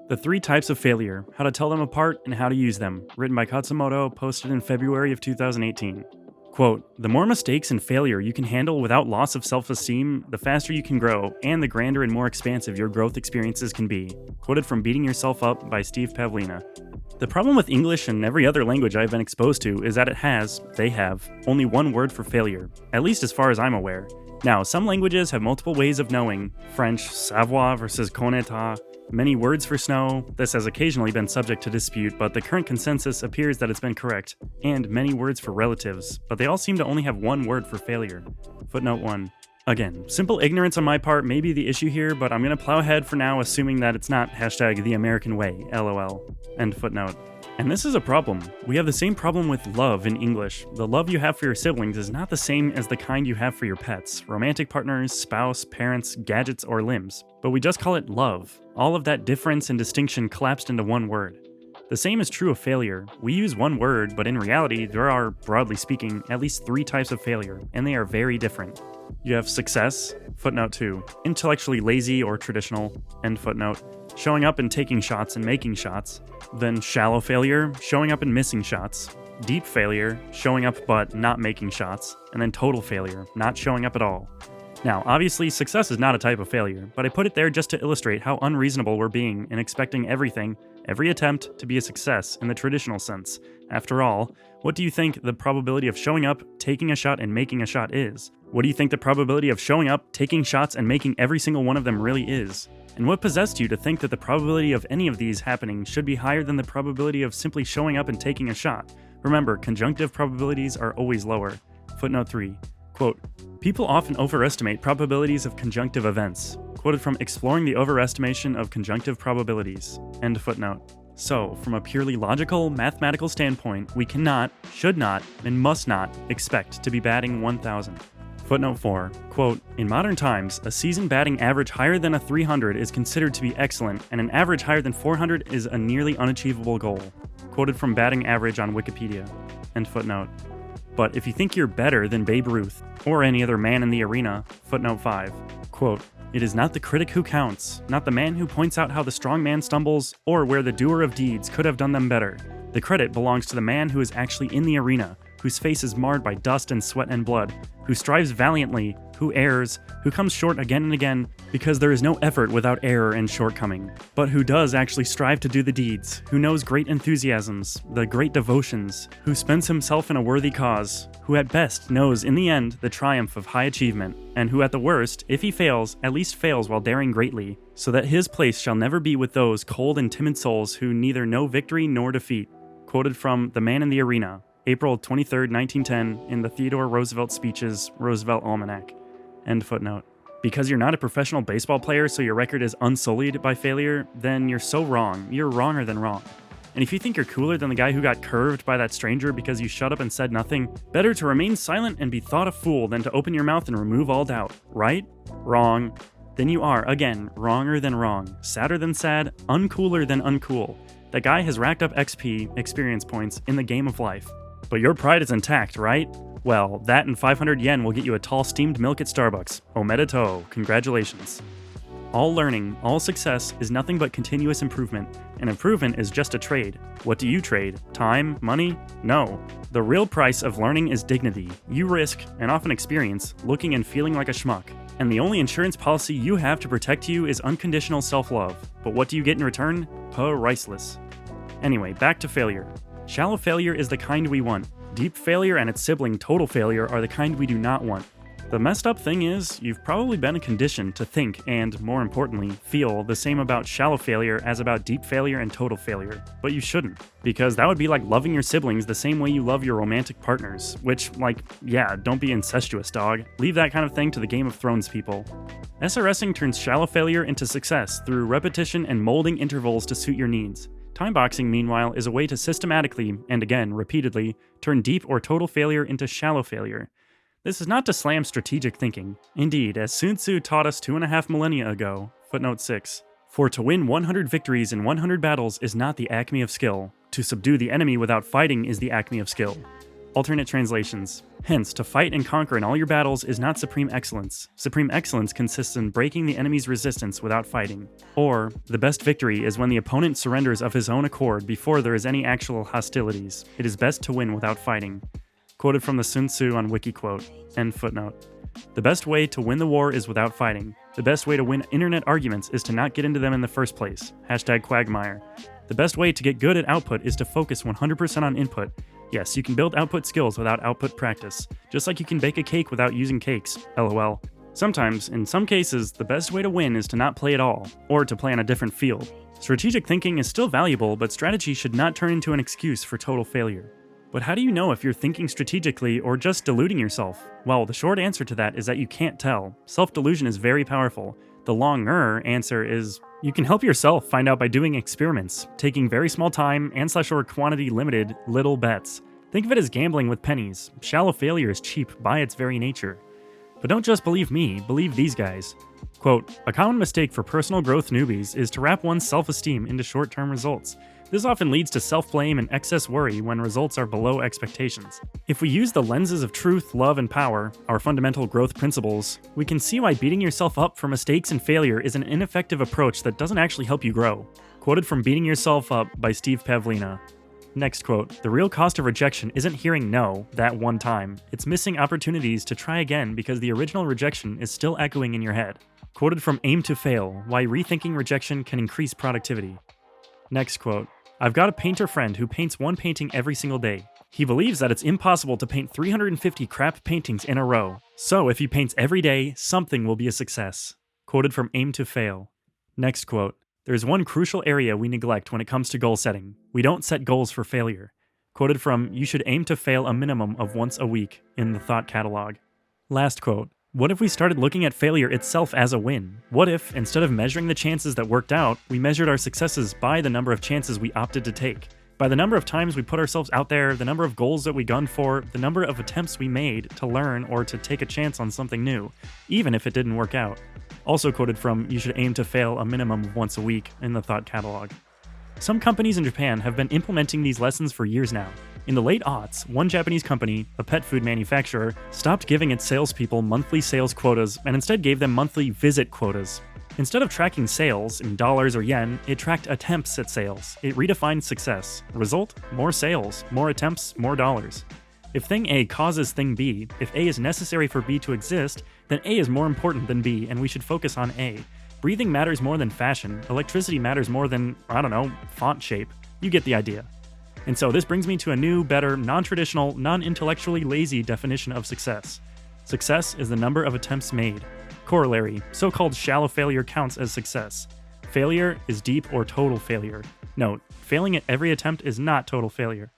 The Three Types of Failure, How to Tell Them Apart and How to Use Them, written by Khatzumoto, posted in February of 2018. Quote, "The more mistakes and failure you can handle without loss of self-esteem, the faster you can grow, and the grander and more expansive your growth experiences can be." Quoted from Beating Yourself Up by Steve Pavlina. The problem with English and every other language I've been exposed to is that they have, only one word for failure, at least as far as I'm aware. Now, some languages have multiple ways of knowing. French, savoir versus connaître. Many words for snow. This has occasionally been subject to dispute, but the current consensus appears that it's been correct. And many words for relatives, but they all seem to only have one word for failure. Footnote 1. Again, simple ignorance on my part may be the issue here, but I'm gonna plow ahead for now, assuming that it's not #the American way, LOL. End footnote. And this is a problem. We have the same problem with love in English. The love you have for your siblings is not the same as the kind you have for your pets, romantic partners, spouse, parents, gadgets, or limbs. But we just call it love. All of that difference and distinction collapsed into one word. The same is true of failure. We use one word, but in reality, there are, broadly speaking, at least 3 types of failure, and they are very different. You have success, footnote 2, intellectually lazy or traditional, end footnote, showing up and taking shots and making shots, then shallow failure, showing up and missing shots, deep failure, showing up but not making shots, and then total failure, not showing up at all. Now, obviously, success is not a type of failure, but I put it there just to illustrate how unreasonable we're being in expecting everything, every attempt, to be a success in the traditional sense. After all, what do you think the probability of showing up, taking a shot, and making a shot is? What do you think the probability of showing up, taking shots, and making every single one of them really is? And what possessed you to think that the probability of any of these happening should be higher than the probability of simply showing up and taking a shot? Remember, conjunctive probabilities are always lower. Footnote 3. Quote, "People often overestimate probabilities of conjunctive events." Quoted from Exploring the Overestimation of Conjunctive Probabilities. End footnote. So, from a purely logical, mathematical standpoint, we cannot, should not, and must not expect to be batting 1,000. Footnote 4, quote, "In modern times, a season batting average higher than a 300 is considered to be excellent, and an average higher than 400 is a nearly unachievable goal." Quoted from Batting Average on Wikipedia. End footnote. But if you think you're better than Babe Ruth, or any other man in the arena, footnote 5, quote, "It is not the critic who counts, not the man who points out how the strong man stumbles, or where the doer of deeds could have done them better. The credit belongs to the man who is actually in the arena, whose face is marred by dust and sweat and blood, who strives valiantly, who errs, who comes short again and again, because there is no effort without error and shortcoming, but who does actually strive to do the deeds, who knows great enthusiasms, the great devotions, who spends himself in a worthy cause, who at best knows in the end the triumph of high achievement, and who at the worst, if he fails, at least fails while daring greatly, so that his place shall never be with those cold and timid souls who neither know victory nor defeat." Quoted from The Man in the Arena, April 23, 1910, in the Theodore Roosevelt Speeches, Roosevelt Almanac. End footnote. Because you're not a professional baseball player, so your record is unsullied by failure, then you're so wrong. You're wronger than wrong. And if you think you're cooler than the guy who got curved by that stranger because you shut up and said nothing, better to remain silent and be thought a fool than to open your mouth and remove all doubt. Right? Wrong. Then you are, again, wronger than wrong, sadder than sad, uncooler than uncool. That guy has racked up XP, experience points, in the game of life. But your pride is intact, right? Well, that and 500 yen will get you a tall steamed milk at Starbucks. Omedetou, congratulations. All learning, all success is nothing but continuous improvement, and improvement is just a trade. What do you trade? Time? Money? No. The real price of learning is dignity. You risk, and often experience, looking and feeling like a schmuck. And the only insurance policy you have to protect you is unconditional self-love. But what do you get in return? Priceless. Anyway, back to failure. Shallow failure is the kind we want. Deep failure and its sibling total failure are the kind we do not want. The messed up thing is, you've probably been conditioned to think and, more importantly, feel the same about shallow failure as about deep failure and total failure. But you shouldn't, because that would be like loving your siblings the same way you love your romantic partners, which, don't be incestuous, dog. Leave that kind of thing to the Game of Thrones people. SRSing turns shallow failure into success through repetition and molding intervals to suit your needs. Timeboxing, meanwhile, is a way to systematically, and again, repeatedly, turn deep or total failure into shallow failure. This is not to slam strategic thinking. Indeed, as Sun Tzu taught us 2.5 millennia ago, footnote 6, "For to win 100 victories in 100 battles is not the acme of skill. To subdue the enemy without fighting is the acme of skill." Alternate translations. Hence, to fight and conquer in all your battles is not supreme excellence. Supreme excellence consists in breaking the enemy's resistance without fighting. Or, the best victory is when the opponent surrenders of his own accord before there is any actual hostilities. It is best to win without fighting. Quoted from the Sun Tzu on Wikiquote. End footnote. The best way to win the war is without fighting. The best way to win internet arguments is to not get into them in the first place. #Quagmire. The best way to get good at output is to focus 100% on input. Yes, you can build output skills without output practice, just like you can bake a cake without using cakes, lol. Sometimes, in some cases, the best way to win is to not play at all, or to play on a different field. Strategic thinking is still valuable, but strategy should not turn into an excuse for total failure. But how do you know if you're thinking strategically or just deluding yourself? Well, the short answer to that is that you can't tell. Self-delusion is very powerful. The longer answer is you can help yourself find out by doing experiments, taking very small time and/or quantity limited little bets. Think of it as gambling with pennies. Shallow failure is cheap by its very nature. But don't just believe me, believe these guys. Quote, a common mistake for personal growth newbies is to wrap one's self-esteem into short-term results. This often leads to self-blame and excess worry when results are below expectations. If we use the lenses of truth, love, and power, our fundamental growth principles, we can see why beating yourself up for mistakes and failure is an ineffective approach that doesn't actually help you grow. Quoted from Beating Yourself Up by Steve Pavlina. Next quote, the real cost of rejection isn't hearing no that one time. It's missing opportunities to try again because the original rejection is still echoing in your head. Quoted from Aim to Fail, Why Rethinking Rejection Can Increase Productivity. Next quote, I've got a painter friend who paints one painting every single day. He believes that it's impossible to paint 350 crap paintings in a row. So if he paints every day, something will be a success. Quoted from Aim to Fail. Next quote, there's one crucial area we neglect when it comes to goal setting. We don't set goals for failure. Quoted from You should aim to fail a minimum of once a week in the Thought Catalog. Last quote, what if we started looking at failure itself as a win? What if, instead of measuring the chances that worked out, we measured our successes by the number of chances we opted to take? By the number of times we put ourselves out there, the number of goals that we gunned for, the number of attempts we made to learn or to take a chance on something new, even if it didn't work out. Also quoted from You should aim to fail a minimum of once a week in the Thought Catalog. Some companies in Japan have been implementing these lessons for years now. In the late aughts, one Japanese company, a pet food manufacturer, stopped giving its salespeople monthly sales quotas and instead gave them monthly visit quotas. Instead of tracking sales in dollars or yen, it tracked attempts at sales. It redefined success. Result? More sales, more attempts, more dollars. If thing A causes thing B, if A is necessary for B to exist, then A is more important than B and we should focus on A. Breathing matters more than fashion. Electricity matters more than, font shape. You get the idea. And so this brings me to a new, better, non-traditional, non-intellectually lazy definition of success. Success is the number of attempts made. Corollary, so-called shallow failure counts as success. Failure is deep or total failure. Note, failing at every attempt is not total failure.